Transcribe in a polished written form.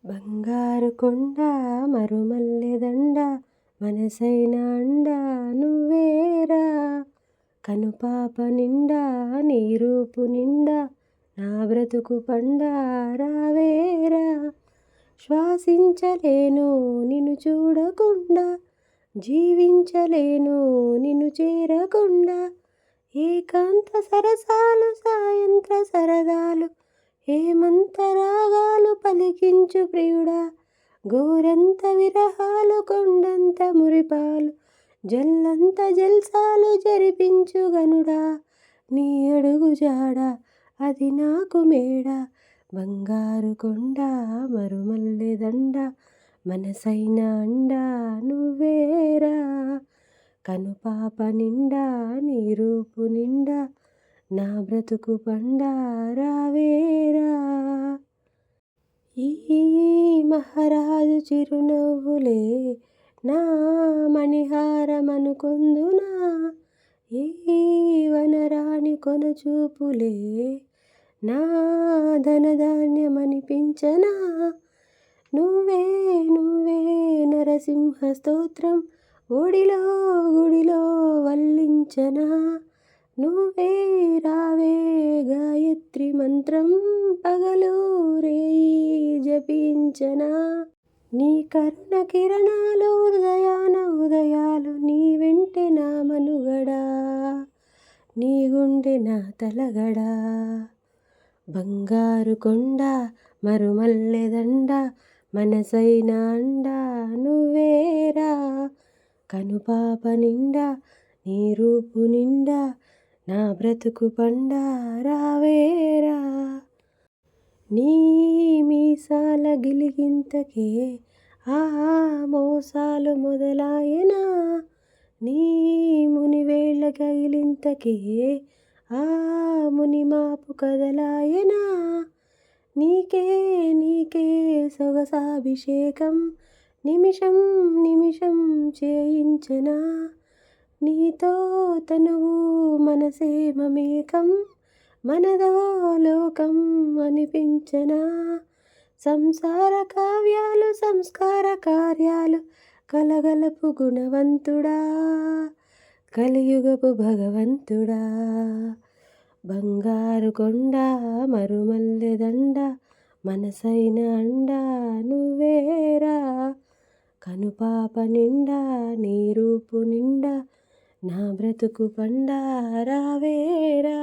బంగారు కొండ మరుమల్లె దండ మనసైన అండ నువ్వేరా కనుపాప నిండా నీ రూపు నిండా నా బ్రతుకు పండ రావేరా శ్వాసించలేను నిన్ను చూడకుండా జీవించలేను నిన్ను చేరకుండా ఏకాంత సరసాలు సాయంత్ర సరదాలు హేమంత రాగాలు పలికించు ప్రియుడా గోరంత విరహాలు కొండంత మురిపాలు జల్లంత జల్సాలు జరిపించు గనుడా నీ అడుగు జాడ అది నాకు మేడ బంగారు కొండ మరుమల్లె దండ మనసైన అండ నువ్వేరా కనుపాప నిండా నీ రూపు నిండా నా బ్రతుకు పండ రావేరా ఈ మహారాజు చిరునవ్వులే నా మణిహారమనుకొందునా ఈ వనరాణి కొనచూపులే నా ధనధాన్యమనిపించనా నువ్వే నువ్వే నరసింహ స్తోత్రం ఒడిలో గుడిలో వల్లించనా నువ్వే రావే గాయత్రి మంత్రం పగలు రేయి జపించనా నీ కరుణ కిరణాలు ఉదయాన ఉదయాలు నీ వెంటే నా మనుగడా నీ గుండె నా తలగడా బంగారు కొండ మరుమల్లె దండ మనసైన అండ నువ్వేరా కనుపాప నిండా నీ రూపు నిండా నా బ్రతుకు పండ రావేరా నీ మీసాల గిలిగింతకే ఆ మోసాలు మొదలాయనా నీ మునివేళ్ళ కగిలింతకే ఆ మునిమాపు కదలాయనా నీకే నీకే సొగసాభిషేకం నిమిషం నిమిషం చేయించనా నీతో తనువు మనసే మమేకం మనదో లోకం అనిపించనా సంసార కావ్యాలు సంస్కార కార్యాలు కలగలపు గుణవంతుడా కలియుగపు భగవంతుడా బంగారు కొండ మరుమల్లె దండ మనసైన అండ నువ్వేరా కనుపాప నిండా నీ రూపు నిండా నా బ్రతుకు పండ రావేరా